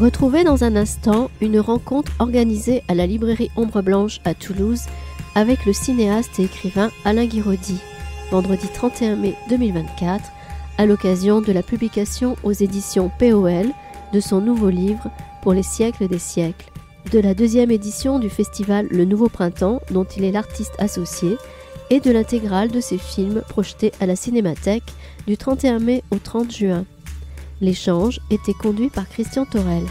Retrouvez dans un instant une rencontre organisée à la librairie Ombre Blanche à Toulouse avec le cinéaste et écrivain Alain Guiraudy, vendredi 31 mai 2024, à l'occasion de la publication aux éditions POL de son nouveau livre Pour les siècles des siècles, de la 2e édition du festival Le Nouveau Printemps dont il est l'artiste associé et de l'intégrale de ses films projetés à la Cinémathèque du 31 mai au 30 juin. L'échange était conduit par Christian Torel.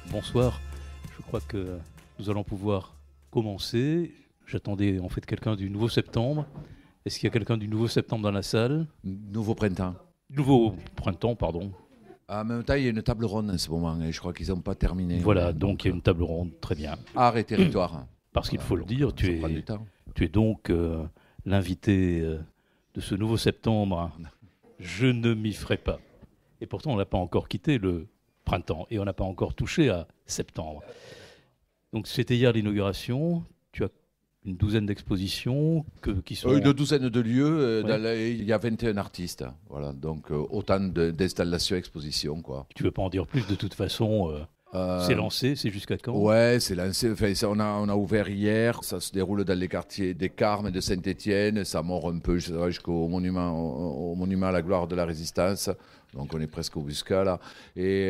Bonsoir. Je crois que nous allons pouvoir commencer. J'attendais en fait quelqu'un du Nouveau Septembre. Est-ce qu'il y a quelqu'un du Nouveau Septembre dans la salle ? Nouveau printemps. Nouveau printemps, pardon. En même temps, il y a une table ronde en ce moment et je crois qu'ils n'ont pas terminé. Voilà, donc il y a une table ronde, très bien. Art et territoire. Parce qu'il faut le dire, tu es donc l'invité de ce Nouveau Septembre. Je ne m'y ferai pas. Et pourtant, on n'a pas encore quitté le printemps et on n'a pas encore touché à septembre. Donc c'était hier l'inauguration, tu as une douzaine d'expositions qui sont... Une douzaine de lieux, Ouais. il y a 21 artistes, voilà, donc autant d'installations, expositions, quoi. Tu ne veux pas en dire plus, de toute façon, c'est lancé, c'est jusqu'à quand ? Ouais, c'est lancé, enfin, on a ouvert hier, ça se déroule dans les quartiers des Carmes et de Saint-Étienne, ça mord un peu jusqu'au monument à la gloire de la Résistance. Donc on est presque au Busca là. Et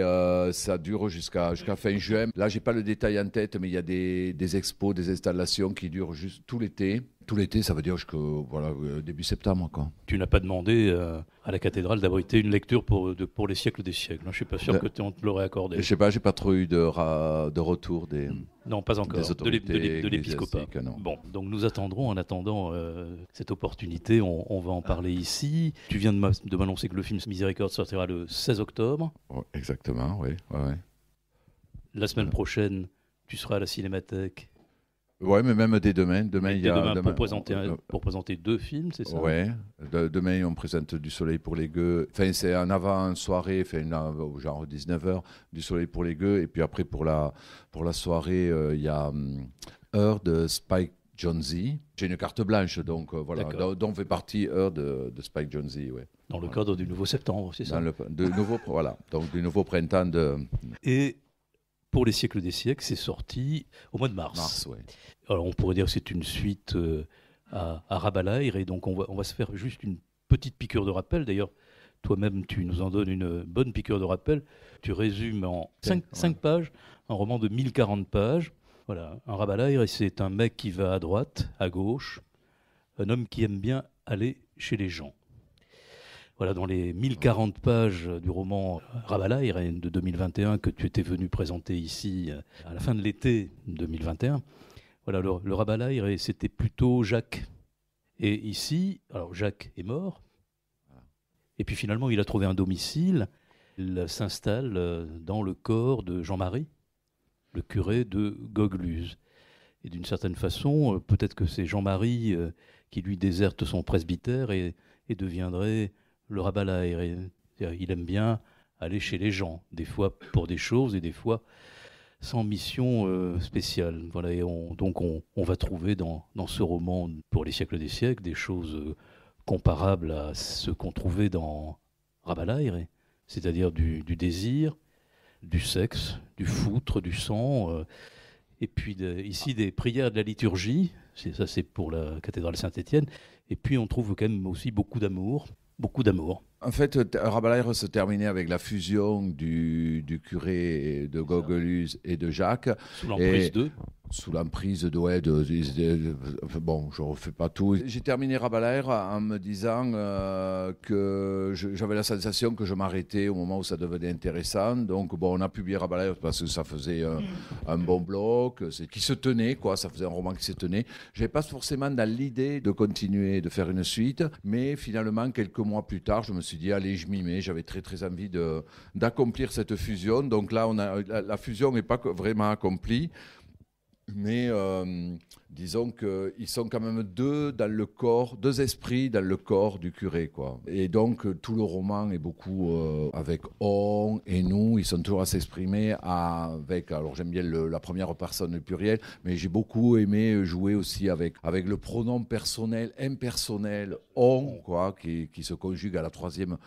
ça dure jusqu'à fin juin. Là, j'ai pas le détail en tête, mais il y a des expos, des installations qui durent juste tout l'été. Tout l'été, ça veut dire jusqu'au début septembre, quoi. Tu n'as pas demandé à la cathédrale d'abriter une lecture pour les siècles des siècles. Je ne suis pas sûr que on te l'aurait accordé. Je sais pas, j'ai pas trop eu de retour des... Non, pas encore, des autorités de l'épiscopat. non. Bon, donc nous attendrons, en attendant cette opportunité, on va en parler ici. Tu viens de m'annoncer que le film Miséricorde sortira le 16 octobre. Oh, exactement, oui. Ouais. La semaine prochaine, tu seras à la Cinémathèque. Ouais, mais même dès demain. Pour présenter 2 films, c'est ça ? Ouais. Demain, on présente Du Soleil pour les gueux. Enfin, c'est en avant-soirée, genre 19h, Du Soleil pour les gueux. Et puis après, pour la soirée, il y a Heure de Spike Jonze. J'ai une carte blanche, donc voilà. Dont fait partie Heure de Spike Jonze, ouais. Dans le cadre du Nouveau Septembre, c'est ça ? Voilà. Donc, du nouveau printemps de... Et pour les siècles des siècles, c'est sorti au mois de mars. Ouais. Alors on pourrait dire que c'est une suite à Rabelais, et donc on va se faire juste une petite piqûre de rappel. D'ailleurs, toi-même, tu nous en donnes une bonne piqûre de rappel. Tu résumes en 5 pages un roman de 1040 pages. Voilà, un Rabelais, c'est un mec qui va à droite, à gauche, un homme qui aime bien aller chez les gens. Voilà, dans les 1040 pages du roman Rabelais de 2021 que tu étais venu présenter ici à la fin de l'été 2021, voilà, le Rabelais, c'était plutôt Jacques. Et ici, alors Jacques est mort, et puis finalement il a trouvé un domicile, il s'installe dans le corps de Jean-Marie, le curé de Gogluse. Et d'une certaine façon, peut-être que c'est Jean-Marie qui lui déserte son presbytère et deviendrait le Rabelais. Il aime bien aller chez les gens, des fois pour des choses et des fois sans mission spéciale. Voilà, et on va trouver dans ce roman Pour les siècles des siècles des choses comparables à ce qu'on trouvait dans Rabelais, c'est-à-dire du désir, du sexe, du foutre, du sang, et puis ici des prières de la liturgie, c'est pour la cathédrale Saint-Étienne, et puis on trouve quand même aussi beaucoup d'amour. En fait, Rabelais se terminait avec la fusion du curé de Gogluse et de Jacques. Sous l'emprise d'eux. Sous l'emprise bon, je ne refais pas tout. J'ai terminé Rabelais en me disant que j'avais la sensation que je m'arrêtais au moment où ça devenait intéressant. Donc, bon, on a publié Rabelais parce que ça faisait un bon bloc, qui se tenait, quoi. Ça faisait un roman qui se tenait. Je n'avais pas forcément dans l'idée de continuer, de faire une suite. Mais finalement, quelques mois plus tard, je me suis dit, allez, je m'y mets. J'avais très, très envie d'accomplir cette fusion. Donc là, la fusion n'est pas vraiment accomplie. Mais disons qu'ils sont quand même deux esprits dans le corps du curé, quoi. Et donc tout le roman est beaucoup avec on et nous. Ils sont toujours à s'exprimer avec. Alors j'aime bien la première personne du pluriel, mais j'ai beaucoup aimé jouer aussi avec le pronom personnel, impersonnel, on, quoi, qui se conjugue à la troisième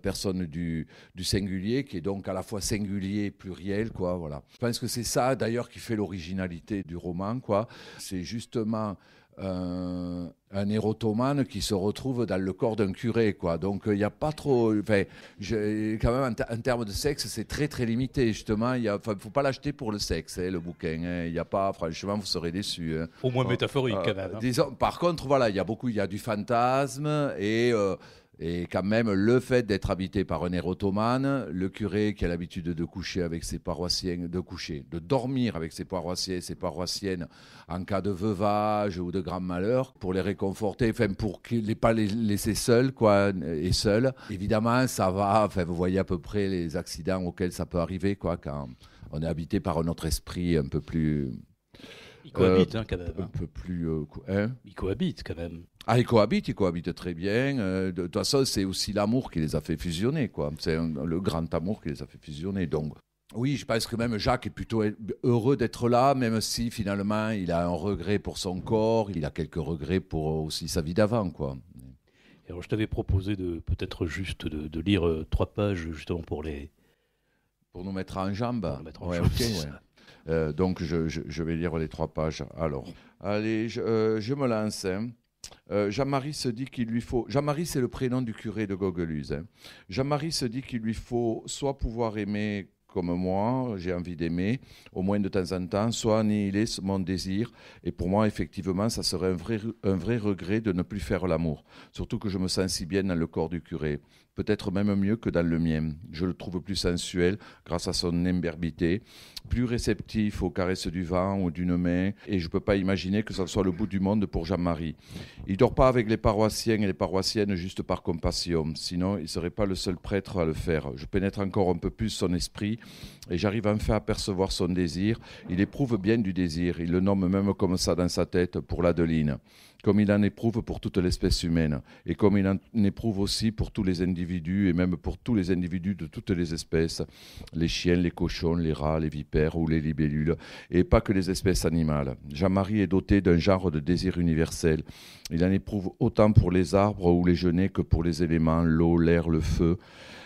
personne du singulier, qui est donc à la fois singulier, pluriel, quoi. Voilà. Je pense que c'est ça d'ailleurs qui fait l'originalité du roman, quoi. C'est justement un érotomane qui se retrouve dans le corps d'un curé, quoi. Donc il n'y a pas trop. Quand même, en termes de sexe, c'est très très limité. Justement, il ne faut pas l'acheter pour le sexe, le bouquin. Hein. Il y a pas, franchement, vous serez déçus. Hein. Au moins métaphorique, quand même. Hein. Disons, par contre, voilà, il y a du fantasme et quand même, le fait d'être habité par un érotomane, le curé qui a l'habitude de coucher avec ses paroissiens, de dormir avec ses paroissiens et ses paroissiennes en cas de veuvage ou de grand malheur, pour les réconforter, enfin pour ne pas les laisser seuls, quoi, et seuls. Évidemment, ça va, enfin, vous voyez à peu près les accidents auxquels ça peut arriver, quoi, quand on est habité par un autre esprit un peu plus... Ils cohabitent, quand même. Un peu plus... Ils cohabitent, quand même. Ah, ils cohabitent très bien. De toute façon, c'est aussi l'amour qui les a fait fusionner, quoi. C'est le grand amour qui les a fait fusionner. Donc, oui, je pense que même Jacques est plutôt heureux d'être là, même si finalement il a un regret pour son corps, il a quelques regrets pour aussi sa vie d'avant, quoi. Et alors, je t'avais proposé peut-être juste de lire 3 pages, justement, pour nous mettre en jambe. Pour nous mettre en jambe. Okay, ouais. Donc, je vais lire les 3 pages. Alors, allez, je me lance. Hein. Jean-Marie se dit qu'il lui faut... Jean-Marie, c'est le prénom du curé de Gaugueluze. Hein. Jean-Marie se dit qu'il lui faut soit pouvoir aimer comme moi, j'ai envie d'aimer, au moins de temps en temps, soit annihiler mon désir. Et pour moi, effectivement, ça serait un vrai regret de ne plus faire l'amour. Surtout que je me sens si bien dans le corps du curé. Peut-être même mieux que dans le mien. Je le trouve plus sensuel grâce à son imberbité, plus réceptif aux caresses du vent ou d'une main, et je ne peux pas imaginer que ce soit le bout du monde pour Jean-Marie. Il ne dort pas avec les paroissiens et les paroissiennes juste par compassion, sinon il ne serait pas le seul prêtre à le faire. Je pénètre encore un peu plus son esprit et j'arrive enfin à percevoir son désir. Il éprouve bien du désir, il le nomme même comme ça dans sa tête pour l'Adeline. Comme il en éprouve pour toute l'espèce humaine, et comme il en éprouve aussi pour tous les individus, et même pour tous les individus de toutes les espèces, les chiens, les cochons, les rats, les vipères ou les libellules, et pas que les espèces animales. Jean-Marie est doté d'un genre de désir universel. Il en éprouve autant pour les arbres ou les genêts que pour les éléments, l'eau, l'air, le feu.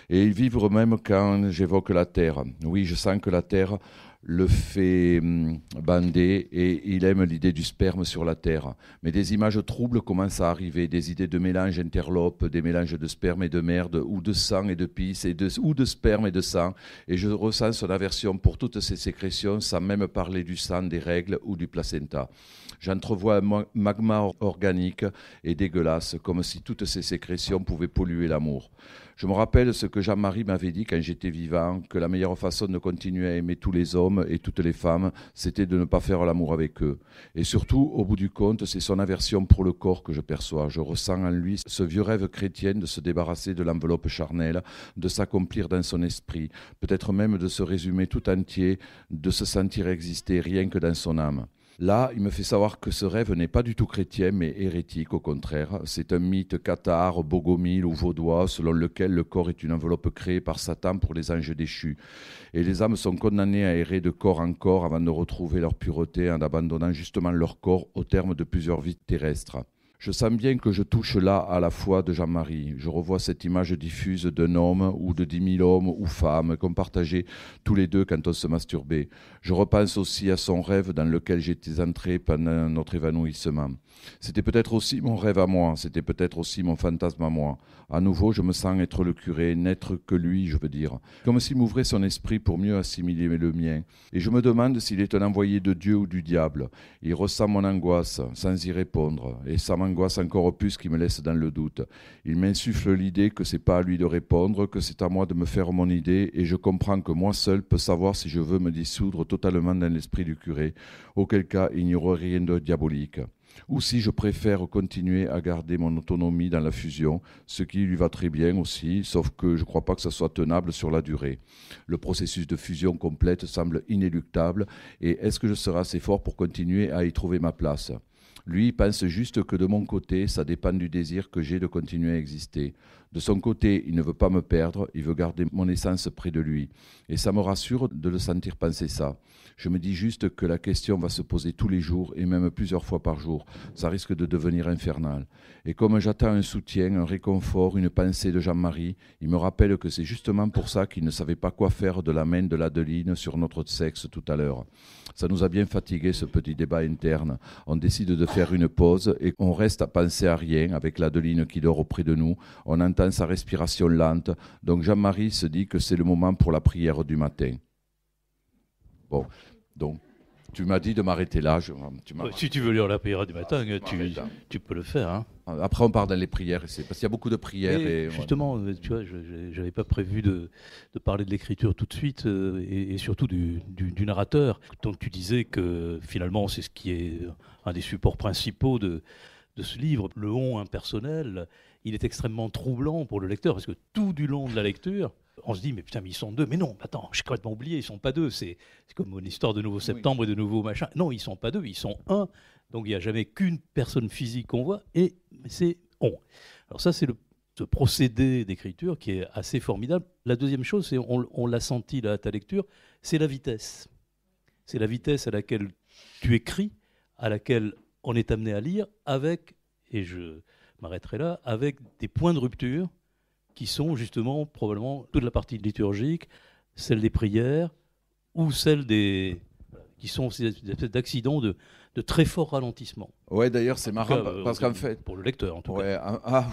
Et il vibre même quand j'évoque la terre. Oui, je sens que la terre le fait bander et il aime l'idée du sperme sur la terre. Mais des images troubles commencent à arriver, des idées de mélange interlopent, des mélanges de sperme et de merde, ou de sang et de pisse, ou de sperme et de sang. Et je ressens son aversion pour toutes ces sécrétions, sans même parler du sang, des règles ou du placenta. J'entrevois un magma organique et dégueulasse, comme si toutes ces sécrétions pouvaient polluer l'amour. Je me rappelle ce que Jean-Marie m'avait dit quand j'étais vivant, que la meilleure façon de continuer à aimer tous les hommes et toutes les femmes, c'était de ne pas faire l'amour avec eux. Et surtout, au bout du compte, c'est son aversion pour le corps que je perçois. Je ressens en lui ce vieux rêve chrétien de se débarrasser de l'enveloppe charnelle, de s'accomplir dans son esprit, peut-être même de se résumer tout entier, de se sentir exister rien que dans son âme. Là, il me fait savoir que ce rêve n'est pas du tout chrétien, mais hérétique, au contraire. C'est un mythe cathare, bogomile ou vaudois, selon lequel le corps est une enveloppe créée par Satan pour les anges déchus. Et les âmes sont condamnées à errer de corps en corps avant de retrouver leur pureté en abandonnant justement leur corps au terme de plusieurs vies terrestres. Je sens bien que je touche là à la foi de Jean-Marie. Je revois cette image diffuse d'un homme ou de 10 000 hommes ou femmes qu'on partageait tous les deux quand on se masturbait. Je repense aussi à son rêve dans lequel j'étais entré pendant notre évanouissement. C'était peut-être aussi mon rêve à moi, c'était peut-être aussi mon fantasme à moi. À nouveau, je me sens être le curé, n'être que lui, je veux dire. Comme s'il m'ouvrait son esprit pour mieux assimiler le mien. Et je me demande s'il est un envoyé de Dieu ou du diable. Il ressent mon angoisse, sans y répondre. Et ça m'angoisse encore plus qu'il me laisse dans le doute. Il m'insuffle l'idée que c'est pas à lui de répondre, que c'est à moi de me faire mon idée, et je comprends que moi seul peux savoir si je veux me dissoudre totalement dans l'esprit du curé, auquel cas il n'y aurait rien de diabolique. ou si je préfère continuer à garder mon autonomie dans la fusion, ce qui lui va très bien aussi, sauf que je ne crois pas que ça soit tenable sur la durée. Le processus de fusion complète semble inéluctable, et est-ce que je serai assez fort pour continuer à y trouver ma place ? Lui pense juste que de mon côté, ça dépend du désir que j'ai de continuer à exister. De son côté, il ne veut pas me perdre, il veut garder mon essence près de lui. Et ça me rassure de le sentir penser ça. Je me dis juste que la question va se poser tous les jours et même plusieurs fois par jour. Ça risque de devenir infernal. Et comme j'attends un soutien, un réconfort, une pensée de Jean-Marie, il me rappelle que c'est justement pour ça qu'il ne savait pas quoi faire de la main de l'Adeline sur notre sexe tout à l'heure. Ça nous a bien fatigué ce petit débat interne. On décide de faire une pause et on reste à penser à rien avec l'Adeline qui dort auprès de nous. On entend sa respiration lente. Donc Jean-Marie se dit que c'est le moment pour la prière du matin. Bon, donc tu m'as dit de m'arrêter là. Si tu veux lire la prière du matin, tu peux le faire. Hein. Après, on part dans les prières, parce qu'il y a beaucoup de prières. Et justement, tu vois, je n'avais pas prévu de parler de l'écriture tout de suite, et surtout du narrateur. Donc tu disais que finalement, c'est ce qui est un des supports principaux de ce livre. Le on impersonnel, il est extrêmement troublant pour le lecteur, parce que tout du long de la lecture, on se dit, mais putain, mais ils sont deux. Mais non, attends, j'ai complètement oublié, ils sont pas deux. C'est comme une histoire de Nouveau Septembre et de Nouveau machin. Non, ils sont pas deux, ils sont un. Donc il n'y a jamais qu'une personne physique qu'on voit, et c'est on. Alors ça, c'est ce procédé d'écriture qui est assez formidable. La deuxième chose, c'est, on l'a senti là à ta lecture, c'est la vitesse. C'est la vitesse à laquelle tu écris, à laquelle on est amené à lire, avec, et je m'arrêterai là, avec des points de rupture qui sont justement probablement toute la partie liturgique, celle des prières, ou celle qui sont ces espèces d'accidents de très fort ralentissement. Ouais, d'ailleurs, c'est marrant parce qu'en fait, pour le lecteur, en tout cas.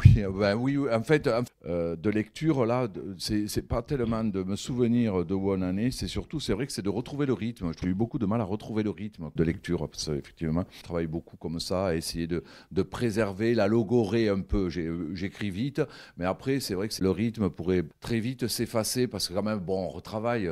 Oui, en fait, de lecture là, c'est pas tellement de me souvenir de où on en est, c'est vrai que c'est de retrouver le rythme. J'ai eu beaucoup de mal à retrouver le rythme de lecture, parce qu'effectivement, je travaille beaucoup comme ça, à essayer de préserver la logorée un peu. J'écris vite, mais après, c'est vrai que le rythme pourrait très vite s'effacer, parce que quand même, bon, on retravaille.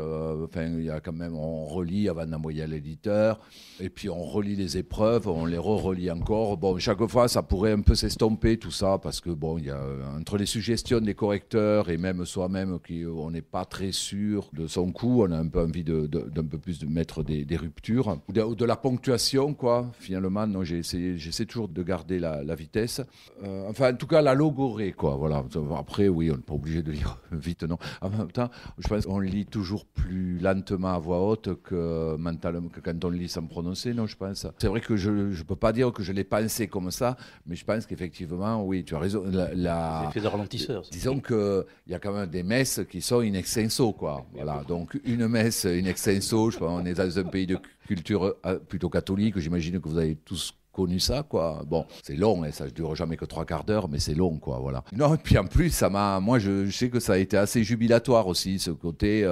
Il y a quand même, on relit avant d'envoyer à l'éditeur, et puis on relit les épreuves, on les relit encore. Bon, chaque fois, ça pourrait un peu s'estomper tout ça, parce que bon, il y a entre les suggestions des correcteurs et même soi-même, on n'est pas très sûr de son coup. On a un peu envie d'un peu plus de mettre des ruptures ou de la ponctuation, quoi. Finalement, non, j'essaie toujours de garder la vitesse. En tout cas, la logorée, quoi. Voilà. Après, oui, on n'est pas obligé de lire vite, non. En même temps, je pense qu'on lit toujours plus lentement à voix haute que mentalement, que quand on lit sans prononcer, non, je pense. C'est vrai que je ne peux pas dire que je l'ai pensé comme ça, mais je pense qu'effectivement, oui, tu as raison. C'est fait de ralentisseur. Disons qu'il y a quand même des messes qui sont in extenso, quoi. Voilà. Donc, une messe in extenso, je pense, on est dans un pays de culture plutôt catholique, j'imagine que vous avez tous connu ça, quoi. Bon, c'est long, ça ne dure jamais que 3/4 d'heure, mais c'est long, quoi, voilà. Non, et puis en plus, moi, je sais que ça a été assez jubilatoire aussi, ce côté,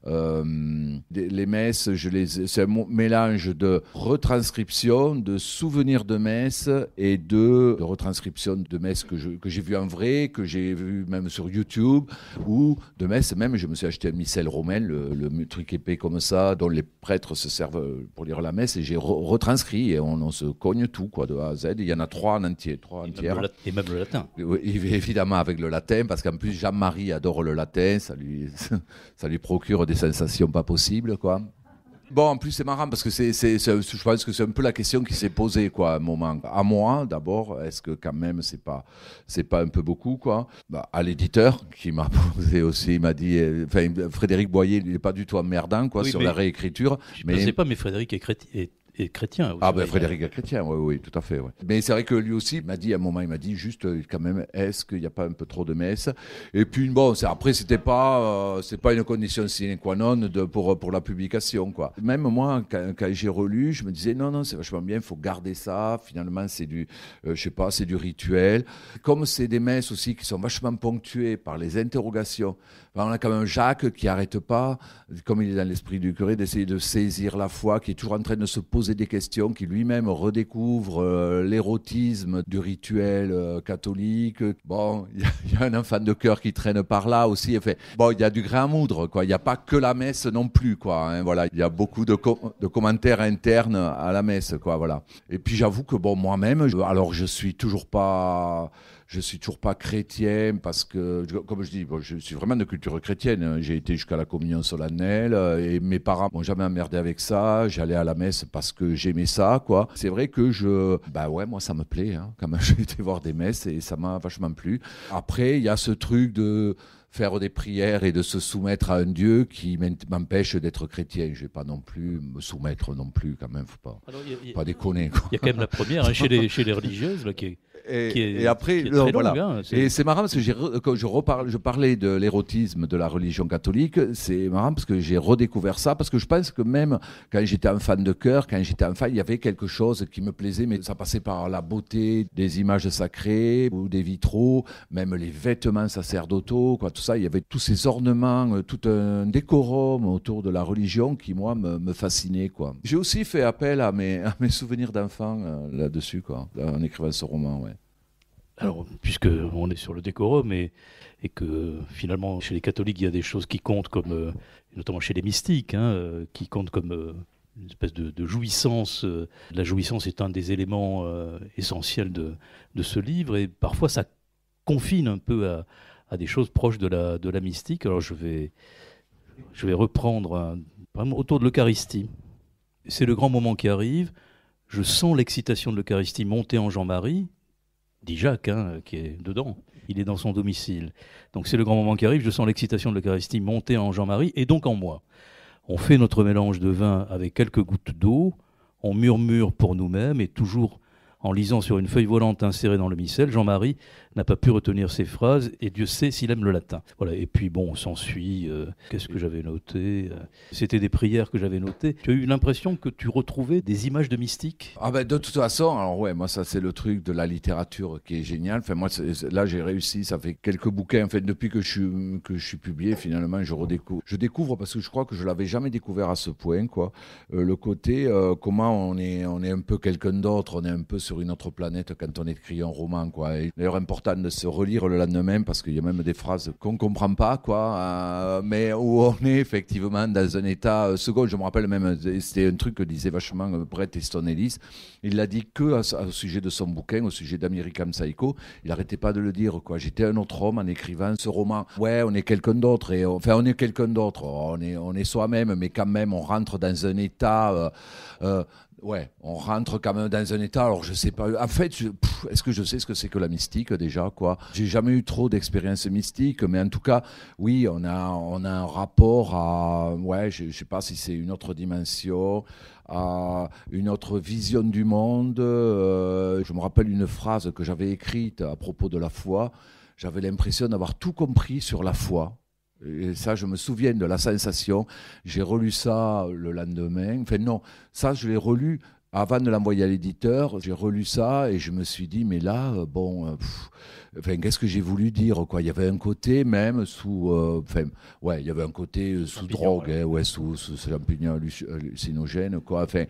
les messes, c'est un mélange de retranscription, de souvenirs de messes et de retranscription de messes que j'ai vu en vrai, que j'ai vu même sur YouTube, ou de messes, même, je me suis acheté un missel romain, le truc épais comme ça, dont les prêtres se servent pour lire la messe, et j'ai retranscrit, et on se cogne tout, quoi, de A à Z. Il y en a 3 en entier, 3 entières. Et même le latin. Oui, évidemment avec le latin, parce qu'en plus Jean-Marie adore le latin, ça lui procure des sensations pas possibles, quoi. Bon, en plus c'est marrant parce que je pense que c'est un peu la question qui s'est posée, quoi, à un moment. À moi, d'abord, est-ce que quand même c'est pas un peu beaucoup, quoi. À l'éditeur qui m'a posé aussi, il m'a dit, Frédéric Boyer, il n'est pas du tout emmerdant, quoi, oui, sur la réécriture. Je ne sais pas, mais Frédéric est chrétien. Frédéric est chrétien, oui, tout à fait. Ouais. Mais c'est vrai que lui aussi m'a dit, à un moment, il m'a dit juste, quand même, est-ce qu'il n'y a pas un peu trop de messes ? Et puis, bon, après, c'est pas une condition sine qua non pour la publication, quoi. Même moi, quand j'ai relu, je me disais, non, c'est vachement bien, il faut garder ça. Finalement, c'est c'est du rituel. Comme c'est des messes aussi qui sont vachement ponctuées par les interrogations. On a quand même Jacques qui n'arrête pas, comme il est dans l'esprit du curé, d'essayer de saisir la foi, qui est toujours en train de se poser poser des questions, qui lui-même redécouvre l'érotisme du rituel catholique. Bon, il y a un enfant de chœur qui traîne par là aussi. Enfin, bon, il y a du grain à moudre, quoi. Il n'y a pas que la messe non plus, quoi. Hein, voilà, il y a beaucoup de commentaires internes à la messe, quoi. Voilà. Et puis j'avoue que bon, moi-même, alors je suis toujours pas chrétien parce que, comme je dis, bon, je suis vraiment de culture chrétienne. J'ai été jusqu'à la communion solennelle et mes parents m'ont jamais emmerdé avec ça. J'allais à la messe parce que j'aimais ça, quoi. C'est vrai que moi ça me plaît. Hein. Quand même, j'ai été voir des messes et ça m'a vachement plu. Après, il y a ce truc de faire des prières et de se soumettre à un Dieu qui m'empêche d'être chrétien. Je vais pas non plus me soumettre non plus, quand même, faut pas déconner. Il y a quand même la première hein, chez les religieuses là, qui est et après, qui est très voilà. longue, hein, et c'est marrant parce que quand je parlais de l'érotisme de la religion catholique. C'est marrant parce que j'ai redécouvert ça, parce que je pense que même quand j'étais enfant de chœur, quand j'étais enfant, il y avait quelque chose qui me plaisait, mais ça passait par la beauté des images sacrées ou des vitraux, même les vêtements sacerdotaux, quoi, tout ça. Il y avait tous ces ornements, tout un décorum autour de la religion qui, moi, me fascinait, quoi. J'ai aussi fait appel à mes souvenirs d'enfant là-dessus, quoi, en écrivant ce roman, ouais. Alors, puisqu'on est sur le décorum et que finalement, chez les catholiques, il y a des choses qui comptent, comme, notamment chez les mystiques, hein, qui comptent comme une espèce de jouissance. La jouissance est un des éléments essentiels de ce livre, et parfois ça confine un peu à des choses proches de la mystique. Alors je vais reprendre vraiment autour de l'Eucharistie. C'est le grand moment qui arrive. Je sens l'excitation de l'Eucharistie monter en Jean-Marie, dit Jacques, hein, qui est dedans. Il est dans son domicile. Donc c'est le grand moment qui arrive. Je sens l'excitation de l'Eucharistie monter en Jean-Marie et donc en moi. On fait notre mélange de vin avec quelques gouttes d'eau. On murmure pour nous-mêmes et toujours en lisant sur une feuille volante insérée dans le missel, Jean-Marie n'a pas pu retenir ses phrases et Dieu sait s'il aime le latin. Voilà. Et puis bon, on s'ensuit. Qu'est-ce que j'avais noté C'était des prières que j'avais notées. Tu as eu l'impression que tu retrouvais des images de mystiques? Ah ben, de toute façon, alors ouais, moi ça c'est le truc de la littérature qui est génial. Enfin, moi là j'ai réussi, ça fait quelques bouquins. En fait, depuis que je suis publié, finalement je découvre parce que je crois que je l'avais jamais découvert à ce point, quoi. Le côté comment on est un peu quelqu'un d'autre, on est un peu sur une autre planète quand on écrit un roman, quoi. Et d'ailleurs important de se relire le lendemain parce qu'il y a même des phrases qu'on comprend pas, quoi, mais où on est effectivement dans un état second. Je me rappelle même, c'était un truc que disait vachement Bret Easton Ellis. Il l'a dit que au sujet de son bouquin, au sujet d'American Psycho. Il n'arrêtait pas de le dire, quoi. J'étais un autre homme en écrivant ce roman. Ouais, on est quelqu'un d'autre, et enfin on est quelqu'un d'autre. On est soi-même, mais quand même on rentre dans un état. Ouais, on rentre quand même dans un état. Alors je sais pas. En fait, est-ce que je sais ce que c'est que la mystique déjà, quoi? J'ai jamais eu trop d'expérience mystique, mais en tout cas, oui, on a un rapport à. Ouais, je sais pas si c'est une autre dimension, à une autre vision du monde. Je me rappelle une phrase que j'avais écrite à propos de la foi. J'avais l'impression d'avoir tout compris sur la foi. Et ça, je me souviens de la sensation. J'ai relu ça le lendemain. Enfin non, ça, je l'ai relu avant de l'envoyer à l'éditeur. J'ai relu ça et je me suis dit, mais là, qu'est-ce que j'ai voulu dire, quoi. Il y avait un côté même sous... il y avait un côté sous drogue, sous champignons hallucinogènes, quoi. Enfin,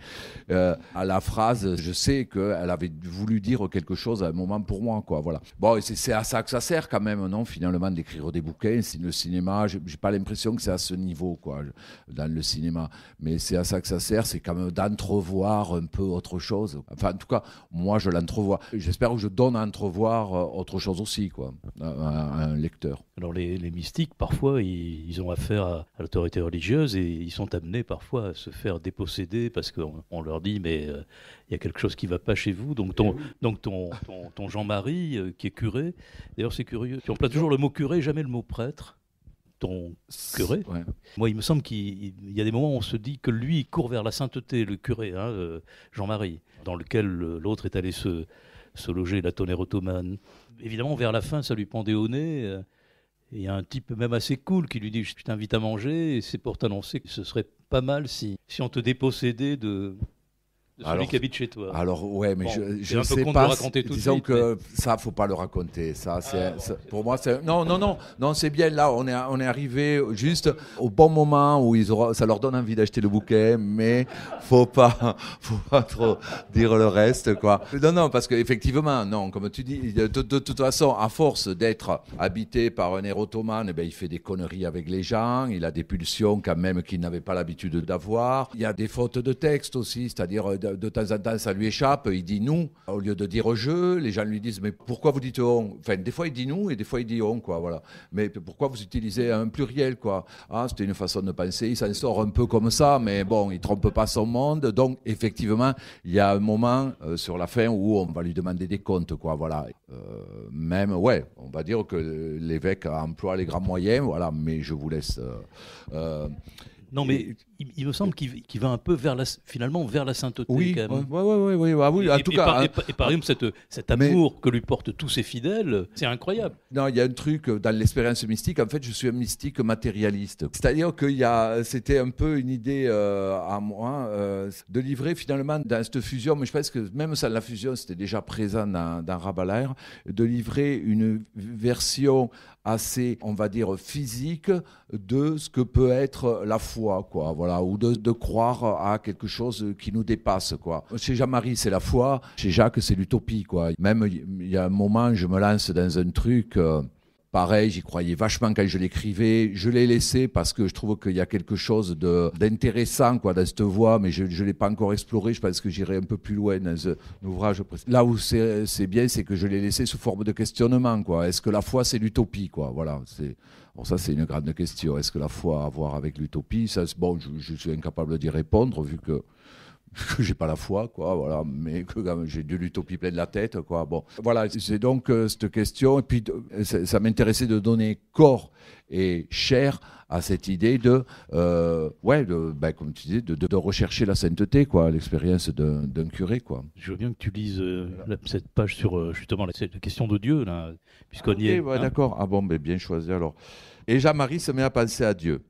à la phrase, je sais qu'elle avait voulu dire quelque chose à un moment pour moi, quoi. Voilà. Bon, et c'est à ça que ça sert quand même, non, finalement, d'écrire des bouquins. Le cinéma, j'ai pas l'impression que c'est à ce niveau, quoi, dans le cinéma. Mais c'est à ça que ça sert, c'est quand même d'entrevoir un peu autre chose. Enfin, en tout cas, moi, je l'entrevois. J'espère que je donne à entrevoir autre chose aussi, quoi, à un lecteur. Alors les mystiques, parfois, ils ont affaire à l'autorité religieuse et ils sont amenés parfois à se faire déposséder parce qu'on leur dit mais il y a quelque chose qui ne va pas chez vous. Donc ton Jean-Marie qui est curé, d'ailleurs c'est curieux, tu emploies toujours le mot curé, jamais le mot prêtre. Ton curé. Ouais. Moi, il me semble qu'il y a des moments où on se dit que lui, il court vers la sainteté, le curé, Jean-Marie, dans lequel l'autre est allé se loger, la tonnerre ottomane. Évidemment, vers la fin, ça lui pendait au nez. Il y a un type même assez cool qui lui dit « Je t'invite à manger » et c'est pour t'annoncer que ce serait pas mal si on te dépossédait de Celui qui habite chez toi. Alors, ouais, mais Bon, je un peu sais con de pas. le raconter tout de Disons suite, que ça, faut pas le raconter. Ça, pour moi, c'est. Non, c'est bien. Là, on est arrivé juste au bon moment où ça leur donne envie d'acheter le bouquin, mais faut pas trop dire le reste, quoi. Non, parce qu'effectivement, non, comme tu dis, de toute façon, à force d'être habité par un érottomane, il fait des conneries avec les gens. Il a des pulsions quand même qu'il n'avait pas l'habitude d'avoir. Il y a des fautes de texte aussi, c'est-à-dire de temps en temps, ça lui échappe, il dit nous au lieu de dire je. Les gens lui disent mais pourquoi vous dites on? Enfin, des fois il dit nous et des fois il dit on, quoi, voilà. Mais pourquoi vous utilisez un pluriel, quoi? C'était une façon de penser. Il s'en sort un peu comme ça, mais bon, il trompe pas son monde. Donc effectivement, il y a un moment sur la fin où on va lui demander des comptes, quoi, voilà. Même, ouais, on va dire que l'évêque emploie les grands moyens, voilà. Mais je vous laisse. Non, mais il me semble qu'il va un peu finalement vers la sainteté, oui, quand même. Oui. Ah, oui, en tout cas. Et par exemple, cet amour que lui portent tous ses fidèles, c'est incroyable. Non, il y a un truc dans l'expérience mystique. En fait, je suis un mystique matérialiste. C'est-à-dire que c'était un peu une idée à moi de livrer finalement dans cette fusion, mais je pense que même sans la fusion, c'était déjà présent dans Rabelais, de livrer une version assez, on va dire, physique de ce que peut être la foi, quoi, voilà, ou de croire à quelque chose qui nous dépasse, quoi. Chez Jean-Marie, c'est la foi, chez Jacques, c'est l'utopie, quoi. Même, il y a un moment, je me lance dans un truc... pareil, j'y croyais vachement quand je l'écrivais. Je l'ai laissé parce que je trouve qu'il y a quelque chose d'intéressant, quoi, dans cette voie, mais je ne l'ai pas encore exploré. Je pense que j'irai un peu plus loin dans un ouvrage. Là où c'est bien, c'est que je l'ai laissé sous forme de questionnement, quoi. Est-ce que la foi, c'est l'utopie, quoi? Voilà. Bon, ça, c'est une grande question. Est-ce que la foi a à voir avec l'utopie? Ça, bon, je suis incapable d'y répondre vu que j'ai pas la foi, quoi, voilà, mais que j'ai de l'utopie pleine la tête, quoi. Bon, voilà, c'est donc cette question. Et puis, ça m'intéressait de donner corps et chair à cette idée comme tu disais, de rechercher la sainteté, quoi, l'expérience d'un curé, quoi. Je veux bien que tu lises cette page sur justement la question de Dieu, là, puisqu'on y est. Ouais, d'accord. Ah bon, bien choisi alors. Et Jean-Marie se met à penser à Dieu.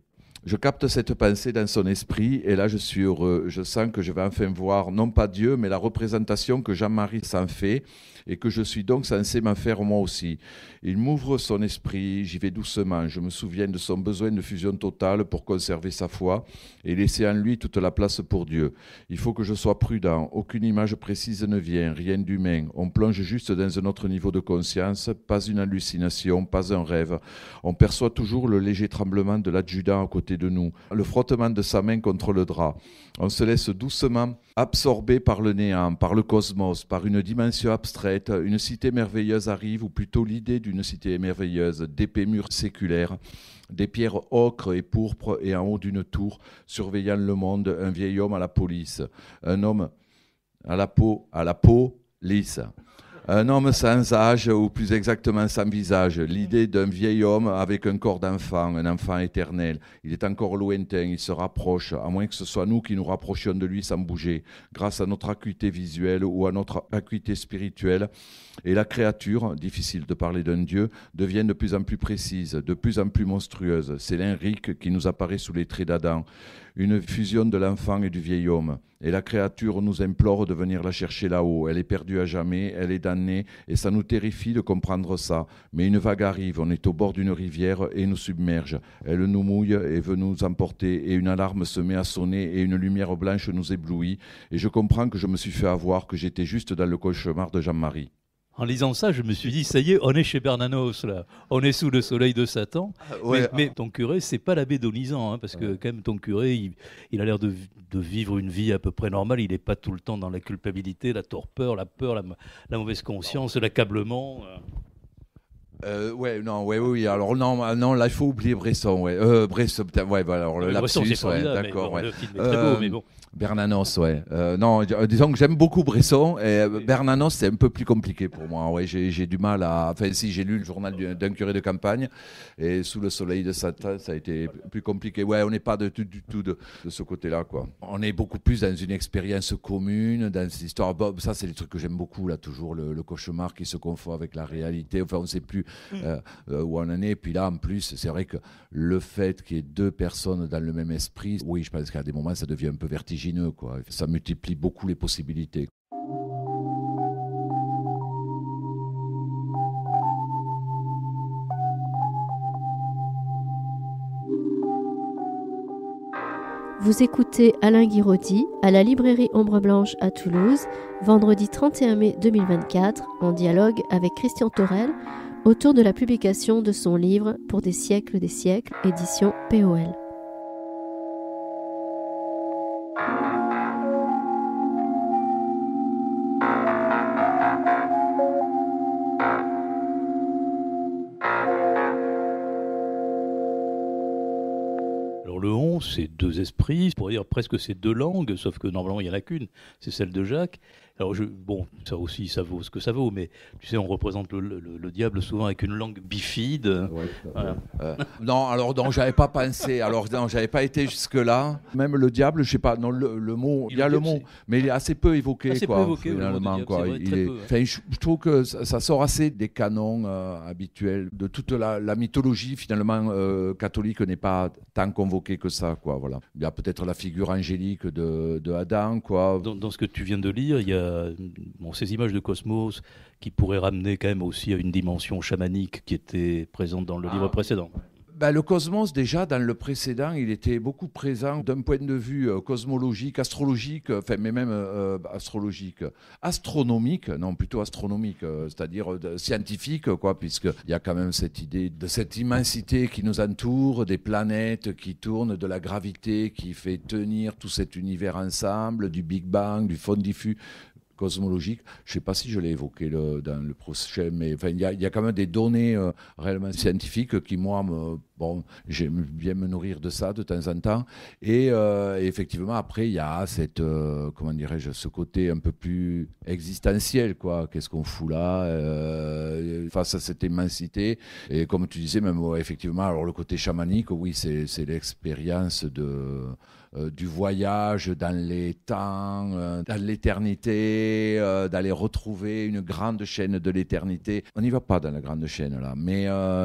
Je capte cette pensée dans son esprit et là je suis heureux. Je sens que je vais enfin voir non pas Dieu mais la représentation que Jean-Marie s'en fait et que je suis donc censé m'en faire moi aussi. Il m'ouvre son esprit, j'y vais doucement. Je me souviens de son besoin de fusion totale pour conserver sa foi et laisser en lui toute la place pour Dieu. Il faut que je sois prudent. Aucune image précise ne vient, rien d'humain. On plonge juste dans un autre niveau de conscience, pas une hallucination, pas un rêve. On perçoit toujours le léger tremblement de l'adjudant à côté de nous, le frottement de sa main contre le drap. On se laisse doucement absorber par le néant, par le cosmos, par une dimension abstraite. Une cité merveilleuse arrive, ou plutôt l'idée d'une cité merveilleuse, d'épais murs séculaires, des pierres ocre et pourpre, et en haut d'une tour, surveillant le monde, un vieil homme à la police, un homme à la peau lisse. Un homme sans âge, ou plus exactement sans visage. L'idée d'un vieil homme avec un corps d'enfant, un enfant éternel. Il est encore lointain, il se rapproche, à moins que ce soit nous qui nous rapprochions de lui sans bouger, grâce à notre acuité visuelle ou à notre acuité spirituelle. Et la créature, difficile de parler d'un Dieu, devient de plus en plus précise, de plus en plus monstrueuse. C'est l'Henrique qui nous apparaît sous les traits d'Adam. Une fusion de l'enfant et du vieil homme. Et la créature nous implore de venir la chercher là-haut. Elle est perdue à jamais, elle est damnée, et ça nous terrifie de comprendre ça. Mais une vague arrive, on est au bord d'une rivière et nous submerge. Elle nous mouille et veut nous emporter, et une alarme se met à sonner et une lumière blanche nous éblouit. Et je comprends que je me suis fait avoir, que j'étais juste dans le cauchemar de Jean-Marie. En lisant ça, je me suis dit, ça y est, on est chez Bernanos, là. On est sous le soleil de Satan. Ouais. Mais ton curé, c'est pas l'abbé Donizan, hein, parce que quand même, ton curé, il a l'air de vivre une vie à peu près normale. Il n'est pas tout le temps dans la culpabilité, la torpeur, la peur, la mauvaise conscience, l'accablement. Oui. Alors non, là il faut oublier Bresson, ouais. Bresson, ouais, voilà. Alors le Bresson, lapsus, c'est formidable, d'accord, mais bon, le film est très beau, mais bon. Bernanos, ouais. Non, disons que j'aime beaucoup Bresson. Et Bernanos, c'est un peu plus compliqué pour moi. Ouais, j'ai du mal à. Enfin, si j'ai lu le journal d'un curé de campagne et Sous le soleil de Satan, ça a été plus compliqué. Ouais, on n'est pas du tout de ce côté-là, quoi. On est beaucoup plus dans une expérience commune, dans cette histoire. Bon, ça, c'est des trucs que j'aime beaucoup là, toujours le cauchemar qui se confond avec la réalité. Enfin, on ne sait plus où on en est. Et puis là, en plus, c'est vrai que le fait qu'il y ait deux personnes dans le même esprit, oui, je pense qu'à des moments, ça devient un peu vertigineux, quoi. Ça multiplie beaucoup les possibilités. Vous écoutez Alain Guiraudy à la librairie Ombre Blanche à Toulouse, vendredi 31 mai 2024, en dialogue avec Christian Thorel, autour de la publication de son livre Pour des siècles, édition POL. Alors le on, c'est deux esprits, on pourrait dire presque c'est deux langues, sauf que normalement il n'y en a qu'une, c'est celle de Jacques. Alors bon, ça aussi, ça vaut ce que ça vaut, mais tu sais, on représente le diable souvent avec une langue bifide. Ouais, voilà. Non, j'avais pas pensé. Alors, non, j'avais pas été jusque-là. Même le diable, je sais pas. Non, le mot, il y a le mot, mais il est assez peu évoqué, assez quoi. Peu évoqué, finalement, quoi. Vrai, il est. Peu, Enfin, je trouve que ça sort assez des canons habituels de toute la mythologie. Finalement, catholique n'est pas tant convoquée que ça, quoi. Voilà. Il y a peut-être la figure angélique de Adam, quoi. Dans ce que tu viens de lire, il y a ces images de cosmos qui pourraient ramener quand même aussi à une dimension chamanique qui était présente dans le livre précédent. Le cosmos, déjà, dans le précédent, il était beaucoup présent d'un point de vue cosmologique, astrologique, mais même astrologique. Astronomique, non, plutôt astronomique, c'est-à-dire scientifique, quoi, puisqu'il y a quand même cette idée de cette immensité qui nous entoure, des planètes qui tournent, de la gravité qui fait tenir tout cet univers ensemble, du Big Bang, du fond diffus cosmologique. Je ne sais pas si je l'ai évoqué dans le prochain, mais enfin, il y a quand même des données réellement scientifiques qui, moi, j'aime bien me nourrir de ça de temps en temps. Et effectivement, après, il y a comment dirais-je, ce côté un peu plus existentiel, quoi. Qu'est-ce qu'on fout là face à cette immensité? Et comme tu disais, même effectivement, alors le côté chamanique, oui, c'est l'expérience du voyage dans les temps, dans l'éternité, d'aller retrouver une grande chaîne de l'éternité. On n'y va pas dans la grande chaîne, là, mais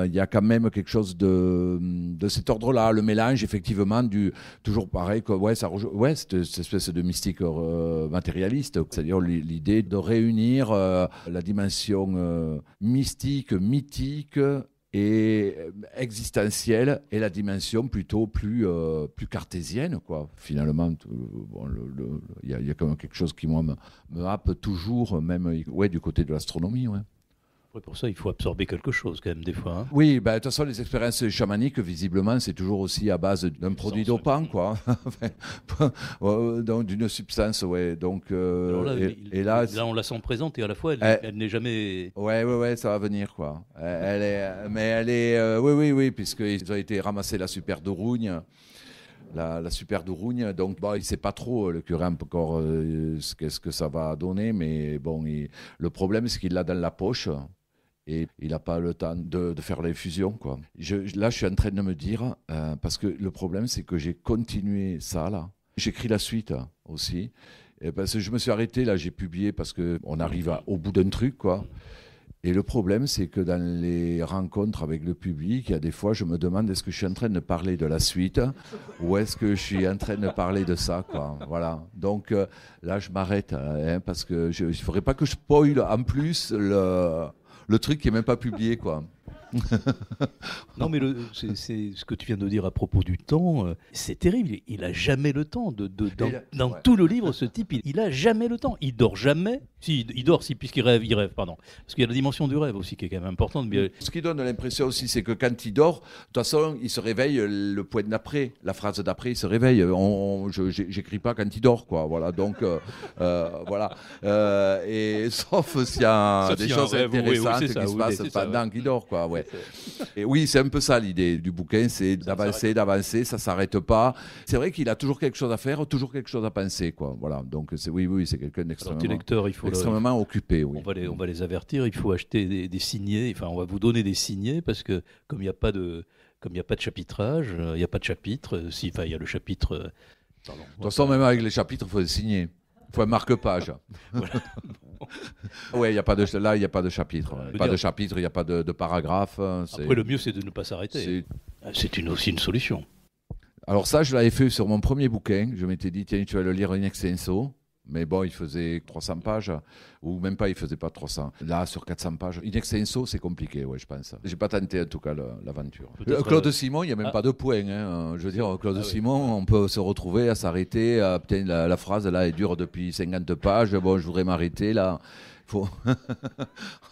il y a quand même quelque chose de cet ordre-là, le mélange, effectivement, toujours pareil, cette espèce de mystique matérialiste, c'est-à-dire l'idée de réunir la dimension mystique, mythique, et existentielle, et la dimension plutôt plus cartésienne, quoi. Finalement, il y a quand même quelque chose qui, moi, me happe toujours, même du côté de l'astronomie. Ouais. Pour ça, il faut absorber quelque chose, quand même, des fois. Hein. Oui, de toute façon, les expériences chamaniques, visiblement, c'est toujours aussi à base d'un produit dopant, quoi. Donc, d'une substance, ouais. Donc, là, on la sent présente, et à la fois, elle n'est jamais... Ouais, ça va venir, quoi. Oui, puisqu'ils ont été ramasser la super de Rougne. La super dourougne, donc il ne sait pas trop le curé encore qu'est-ce que ça va donner, mais bon, le problème c'est qu'il l'a dans la poche et il n'a pas le temps de faire l'infusion, quoi. Là, je suis en train de me dire, parce que le problème c'est que j'ai continué ça là, j'écris la suite aussi, et parce que je me suis arrêté là, j'ai publié parce qu'on arrive au bout d'un truc, quoi. Et le problème, c'est que dans les rencontres avec le public, il y a des fois, je me demande est-ce que je suis en train de parler de la suite ou est-ce que je suis en train de parler de ça, quoi. Voilà. Donc là, je m'arrête parce que il ne faudrait pas que je spoil en plus le truc qui n'est même pas publié, quoi. Non, mais c'est ce que tu viens de dire à propos du temps, c'est terrible. Il n'a jamais le temps. Dans tout le livre, ce type, il n'a jamais le temps. Il dort jamais. Si, il dort, puisqu'il rêve, pardon. Parce qu'il y a la dimension du rêve aussi qui est quand même importante. Mais... Ce qui donne l'impression aussi, c'est que quand il dort, de toute façon, il se réveille le point d'après, la phrase d'après, il se réveille. J'écris pas quand il dort, quoi. Voilà, donc, voilà. Et sauf s'il y a des choses intéressantes qui se passent pendant qu'il dort, quoi. Ouais. Et oui, c'est un peu ça l'idée du bouquin, c'est d'avancer, ça s'arrête pas. C'est vrai qu'il a toujours quelque chose à faire, toujours quelque chose à penser, quoi. Voilà, donc c'est quelqu'un d'extrêmement occupé. Oui. On va les avertir, il faut acheter des signets, enfin on va vous donner des signets parce que comme il n'y a pas de chapitrage, il n'y a pas de chapitre, il y a le chapitre... de toute façon, même avec les chapitres, il faut les signer. Il faut un marque-page. Voilà. Ouais, il n'y a pas de, là, il n'y a pas de chapitre. Pas de chapitre, il n'y a pas de paragraphe. Après, le mieux, c'est de ne pas s'arrêter. C'est aussi une solution. Alors ça, je l'avais fait sur mon premier bouquin. Je m'étais dit, tiens, tu vas le lire in extenso. Mais bon, il faisait 300 pages, ou même pas, il faisait pas 300. Là, sur 400 pages, in extenso, c'est compliqué, ouais, je pense. J'ai pas tenté, en tout cas, l'aventure. Claude Simon, il n'y a même pas de point. Hein. Je veux dire, Claude Simon, on peut se retrouver à s'arrêter. Putain, la phrase, là, est dure depuis 50 pages. Bon, je voudrais m'arrêter, là. Faut...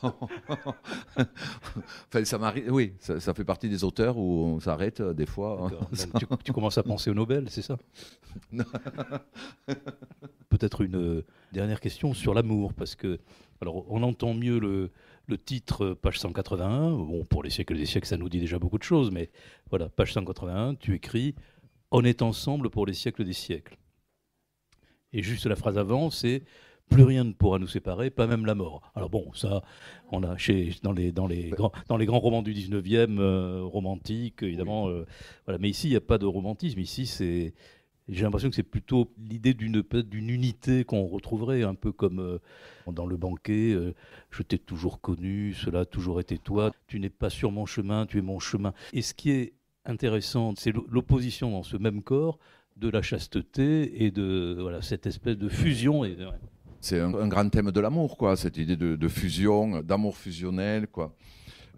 enfin, ça m'arrive. Oui, ça fait partie des auteurs où on s'arrête des fois. Tu commences à penser au Nobel, c'est ça? Peut-être une dernière question sur l'amour, parce que alors on entend mieux le titre, page 181. Bon, pour les siècles et des siècles, ça nous dit déjà beaucoup de choses, mais voilà, page 181, tu écris « On est ensemble pour les siècles des siècles ». Et juste la phrase avant, c'est plus rien ne pourra nous séparer, pas même la mort. Alors bon, ça, on a dans les grands romans du 19e, romantiques, évidemment. Voilà. Mais ici, il n'y a pas de romantisme. Ici, j'ai l'impression que c'est plutôt l'idée d'une unité qu'on retrouverait, un peu comme dans Le Banquet. Je t'ai toujours connu, cela a toujours été toi. Tu n'es pas sur mon chemin, tu es mon chemin. Et ce qui est intéressant, c'est l'opposition dans ce même corps de la chasteté et de cette espèce de fusion. C'est un grand thème de l'amour, quoi, cette idée de fusion, d'amour fusionnel, quoi.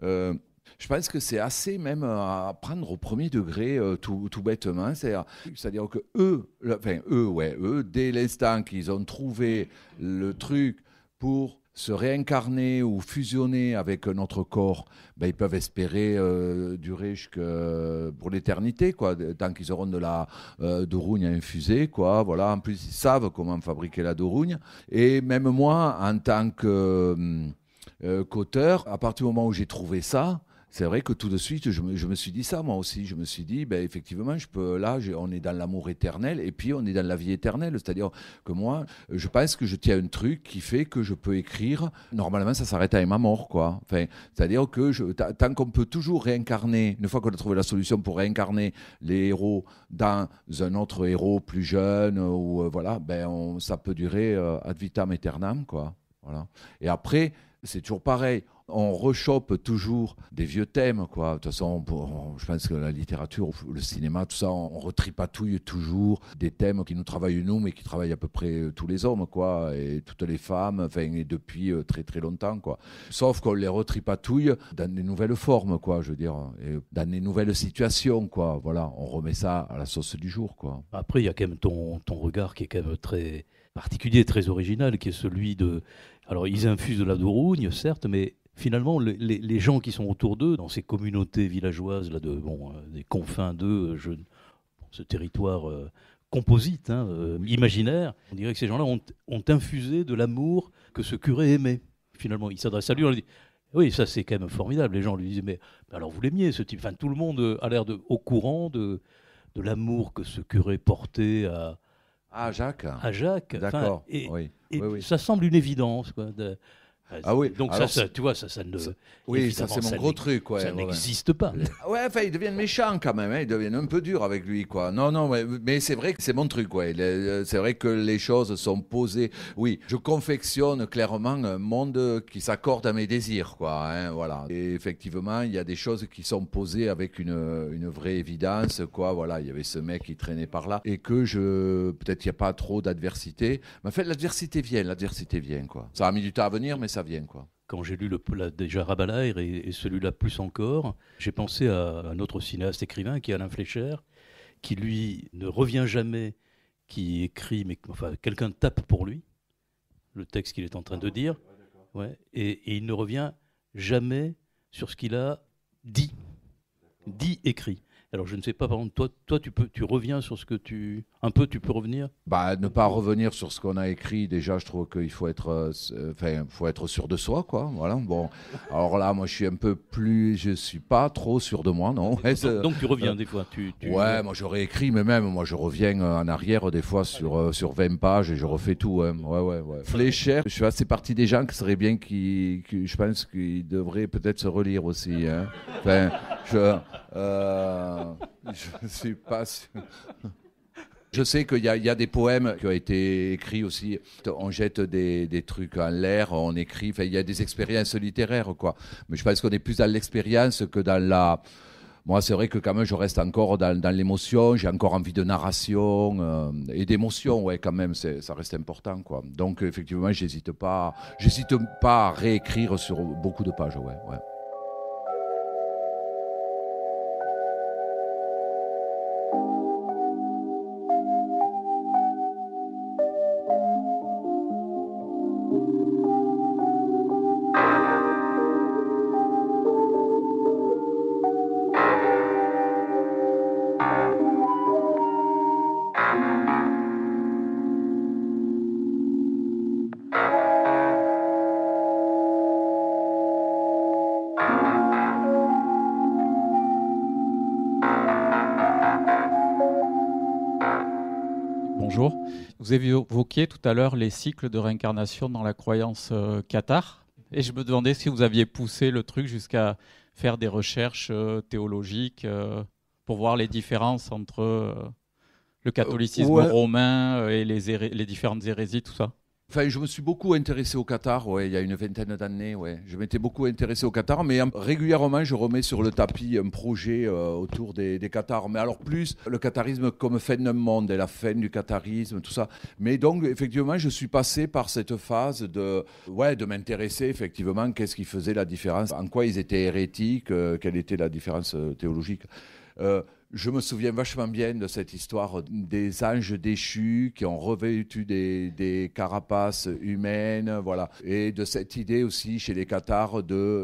Je pense que c'est assez même à prendre au premier degré, tout bêtement. C'est-à-dire que eux, dès l'instant qu'ils ont trouvé le truc pour se réincarner ou fusionner avec notre corps, ben, ils peuvent espérer durer pour l'éternité, quoi, tant qu'ils auront de la dourougne à infuser, quoi. Voilà. En plus, ils savent comment fabriquer la dourougne. Et même moi, en tant qu'auteur, à partir du moment où j'ai trouvé ça, c'est vrai que tout de suite, je me suis dit ça, moi aussi. Je me suis dit, ben, effectivement, on est dans l'amour éternel et puis on est dans la vie éternelle. C'est-à-dire que moi, je pense que je tiens un truc qui fait que je peux écrire. Normalement, ça s'arrête avec ma mort, quoi. Enfin, c'est-à-dire que tant qu'on peut toujours réincarner, une fois qu'on a trouvé la solution pour réincarner les héros dans un autre héros plus jeune, ou voilà, ben, ça peut durer ad vitam aeternam, quoi. Voilà. Et après, c'est toujours pareil. On rechoppe toujours des vieux thèmes, quoi. De toute façon, je pense que la littérature, le cinéma, tout ça, on retripatouille toujours des thèmes qui nous travaillent nous, mais qui travaillent à peu près tous les hommes, quoi, et toutes les femmes, enfin, et depuis très très longtemps, quoi. Sauf qu'on les retripatouille dans des nouvelles formes, quoi, je veux dire, et dans des nouvelles situations, quoi. Voilà, on remet ça à la sauce du jour, quoi. Après, il y a quand même ton regard qui est quand même très particulier, très original, qui est celui de... Alors, ils infusent de la dourougne, certes, mais finalement, les gens qui sont autour d'eux, dans ces communautés villageoises là, des confins d'eux, ce territoire composite, imaginaire, on dirait que ces gens-là ont infusé de l'amour que ce curé aimait. Finalement, il s'adresse à lui, on lui dit « Oui, ça c'est quand même formidable ». Les gens lui disaient « Mais alors vous l'aimiez, ce type ?» Enfin, tout le monde a l'air au courant de l'amour que ce curé portait à Jacques. D'accord. Oui. Ça semble une évidence, quoi. Ah oui. Donc alors, ça, tu vois, ça ne. Oui, ça c'est mon gros truc, ouais. Ça n'existe pas. Ouais, enfin, ils deviennent méchants quand même, hein, ils deviennent un peu durs avec lui, quoi. Non, mais c'est vrai que c'est mon truc, ouais. C'est vrai que les choses sont posées. Oui, je confectionne clairement un monde qui s'accorde à mes désirs, quoi. Hein, voilà. Et effectivement, il y a des choses qui sont posées avec une vraie évidence, quoi. Voilà, il y avait ce mec qui traînait par là et que peut-être qu'il n'y a pas trop d'adversité. Mais en fait, l'adversité vient, quoi. Ça a mis du temps à venir, mais ça vient, quoi. Quand j'ai lu déjà Rabelais et celui-là plus encore, j'ai pensé à un autre cinéaste écrivain qui est Alain Fleischer, qui lui ne revient jamais, qui écrit, mais enfin quelqu'un tape pour lui le texte qu'il est en train de dire, et il ne revient jamais sur ce qu'il a dit écrit. Alors je ne sais pas, par exemple, toi tu reviens sur ce que tu peux revenir. Ne pas revenir sur ce qu'on a écrit, déjà je trouve qu'il faut être sûr de soi, quoi. Voilà. Bon, alors là moi je suis pas trop sûr de moi, non. Donc tu reviens des fois. Ouais, moi j'aurais écrit, mais même moi je reviens en arrière des fois sur 20 pages et je refais tout. Hein. Ouais. Fleischer, je suis assez partie des gens qui seraient bien je pense qu'ils devraient peut-être se relire aussi. Hein. Enfin, je suis pas sûr. Je sais qu'il y a des poèmes qui ont été écrits aussi. On jette des trucs en l'air, on écrit. Enfin, il y a des expériences littéraires, quoi. Mais je pense qu'on est plus dans l'expérience que dans la... Moi, c'est vrai que quand même, je reste encore dans l'émotion. J'ai encore envie de narration et d'émotion, ouais, quand même. Ça reste important, quoi. Donc, effectivement, j'hésite pas à réécrire sur beaucoup de pages, ouais. Bonjour. Vous avez évoqué tout à l'heure les cycles de réincarnation dans la croyance cathare. Et je me demandais si vous aviez poussé le truc jusqu'à faire des recherches théologiques pour voir les différences entre le catholicisme romain et les différentes hérésies, tout ça. Enfin, je me suis beaucoup intéressé au cathare, il y a une vingtaine d'années. Ouais. Je m'étais beaucoup intéressé au cathare, mais régulièrement, je remets sur le tapis un projet autour des cathares. Mais alors plus le catharisme comme fin d'un monde et la fin du catharisme, tout ça. Mais donc, effectivement, je suis passé par cette phase de m'intéresser, effectivement, qu'est-ce qui faisait la différence, en quoi ils étaient hérétiques, quelle était la différence théologique. Je me souviens vachement bien de cette histoire des anges déchus qui ont revêtu des carapaces humaines, voilà. Et de cette idée aussi chez les cathares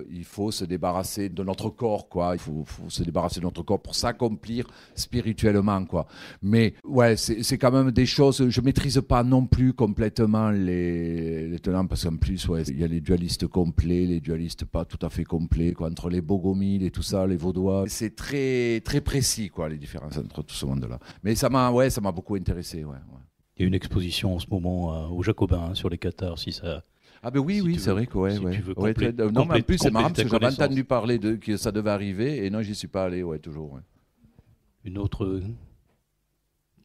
il faut se débarrasser de notre corps, quoi. Il faut se débarrasser de notre corps pour s'accomplir spirituellement, quoi. Mais ouais, c'est quand même des choses. Je maîtrise pas non plus complètement les tenants parce qu'en plus, il y a les dualistes complets, les dualistes pas tout à fait complets, quoi. Entre les bogomiles et tout ça, les vaudois, c'est très très précis, quoi, les différences entre tout ce monde-là. Mais ça m'a beaucoup intéressé. Ouais. Il y a une exposition en ce moment aux Jacobins sur les cathares, si ça... Ah ben oui, c'est vrai que tu veux non, mais en plus c'est marrant parce que j'avais entendu parler que ça devait arriver et non, j'y suis pas allé, toujours. Ouais. Une autre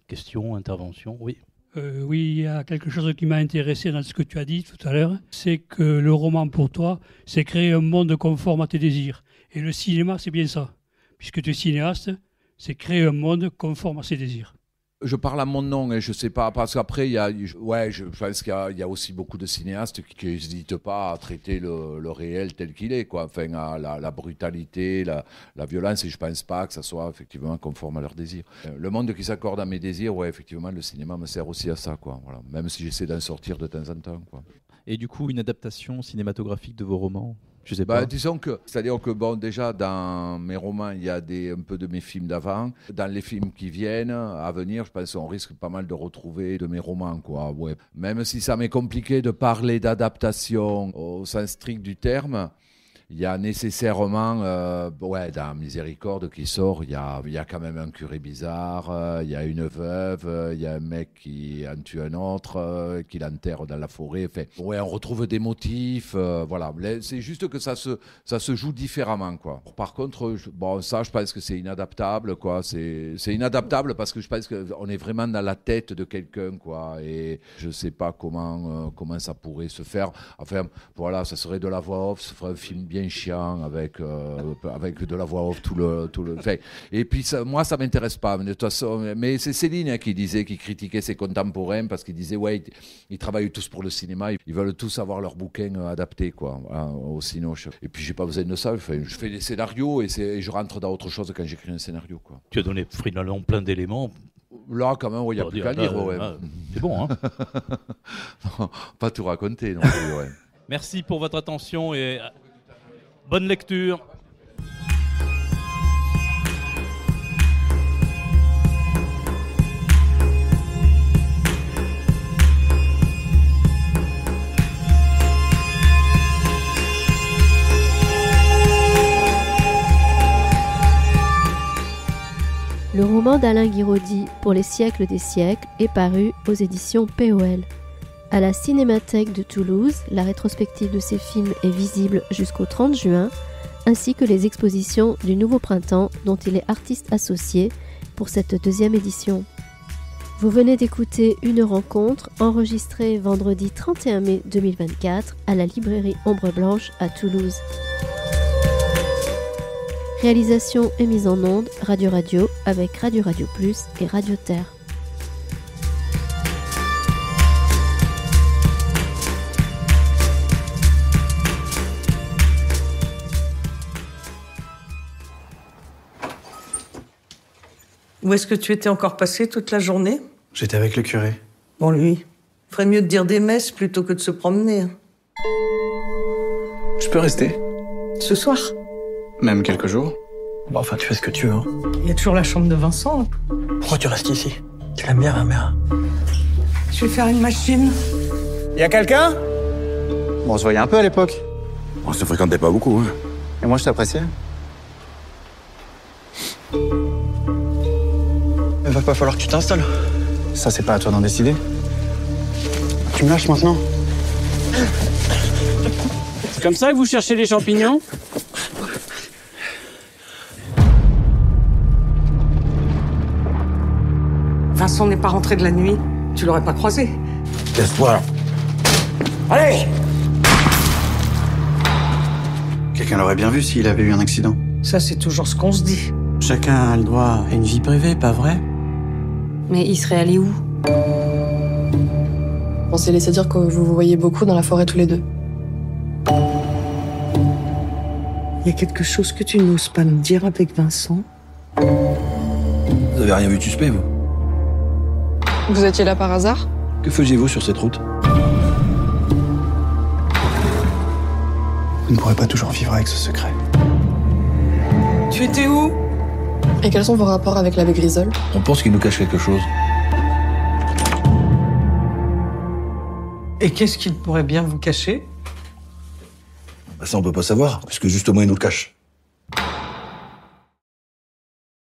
question, intervention, oui. Oui, il y a quelque chose qui m'a intéressé dans ce que tu as dit tout à l'heure, c'est que le roman pour toi, c'est créer un monde conforme à tes désirs. Et le cinéma, c'est bien ça. Puisque tu es cinéaste, c'est créer un monde conforme à ses désirs. Je parle à mon nom, et je ne sais pas, parce qu'après, je pense qu'il y a aussi beaucoup de cinéastes qui n'hésitent pas à traiter le réel tel qu'il est, quoi. Enfin, à la brutalité, la violence, et je ne pense pas que ça soit effectivement conforme à leurs désirs. Le monde qui s'accorde à mes désirs, effectivement, le cinéma me sert aussi à ça, quoi. Voilà. Même si j'essaie d'en sortir de temps en temps, quoi. Et du coup, une adaptation cinématographique de vos romans ? Je sais pas. Disons que, c'est-à-dire que déjà dans mes romans, il y a un peu de mes films d'avant. Dans les films qui viennent, à venir, je pense qu'on risque pas mal de retrouver de mes romans, quoi. Ouais. Même si ça m'est compliqué de parler d'adaptation au sens strict du terme, il y a nécessairement, dans Miséricorde qui sort, il y a quand même un curé bizarre, il y a une veuve, il y a un mec qui en tue un autre, qui l'enterre dans la forêt. Enfin, on retrouve des motifs, voilà. C'est juste que ça se joue différemment, quoi. Par contre, je pense que c'est inadaptable, quoi. C'est inadaptable parce que je pense qu'on est vraiment dans la tête de quelqu'un, quoi. Et je sais pas comment ça pourrait se faire. Enfin, voilà, ça serait de la voix off, ça ferait un film bien chiant avec de la voix off tout le fait. Et puis moi ça m'intéresse pas, mais de toute façon, mais c'est Céline qui critiquait ses contemporains parce qu'il disait ils travaillent tous pour le cinéma, ils veulent tous avoir leur bouquin adapté, quoi, au Cinoche. Et puis j'ai pas besoin de ça, je fais des scénarios et je rentre dans autre chose quand j'écris un scénario, quoi. Tu as donné finalement plein d'éléments. Là, quand même, il n'y a plus qu'à lire. C'est bon, hein. Non, pas tout raconter non plus, ouais. Merci pour votre attention et bonne lecture. Le roman d'Alain Guiraudy, Pour les siècles des siècles, est paru aux éditions POL. À la Cinémathèque de Toulouse, la rétrospective de ces films est visible jusqu'au 30 juin, ainsi que les expositions du Nouveau Printemps dont il est artiste associé pour cette deuxième édition. Vous venez d'écouter une rencontre enregistrée vendredi 31 mai 2024 à la librairie Ombre Blanche à Toulouse. Réalisation et mise en onde Radio Radio avec Radio Radio Plus et Radio Terre. Où est-ce que tu étais encore passé toute la journée? J'étais avec le curé. Bon, lui, ferait mieux de dire des messes plutôt que de se promener. Je peux rester? Ce soir? Même quelques jours? Bon, enfin, tu fais ce que tu veux. Hein. Il y a toujours la chambre de Vincent. Pourquoi tu restes ici? Tu l'aimes bien, ma mère? Je vais faire une machine. Y a quelqu'un? Bon, on se voyait un peu à l'époque. On se fréquentait pas beaucoup, hein. Et moi, je t'appréciais. Il va pas falloir que tu t'installes. Ça, c'est pas à toi d'en décider. Tu me lâches maintenant? C'est comme ça que vous cherchez les champignons? Vincent n'est pas rentré de la nuit. Tu l'aurais pas croisé. Laisse-toi. Allez! Quelqu'un l'aurait bien vu s'il avait eu un accident. Ça, c'est toujours ce qu'on se dit. Chacun a le droit à une vie privée, pas vrai? Mais il serait allé où? On s'est laissé dire que vous vous voyez beaucoup dans la forêt tous les deux. Il y a quelque chose que tu n'oses pas me dire avec Vincent? Vous avez rien vu de suspect, vous? Vous étiez là par hasard? Que faisiez-vous sur cette route? Vous ne pourrez pas toujours vivre avec ce secret. Tu étais où? Et quels sont vos rapports avec l'abbé Grisol? On pense qu'il nous cache quelque chose. Et qu'est-ce qu'il pourrait bien vous cacher? Bah ça, on peut pas savoir, puisque justement, il nous le cache.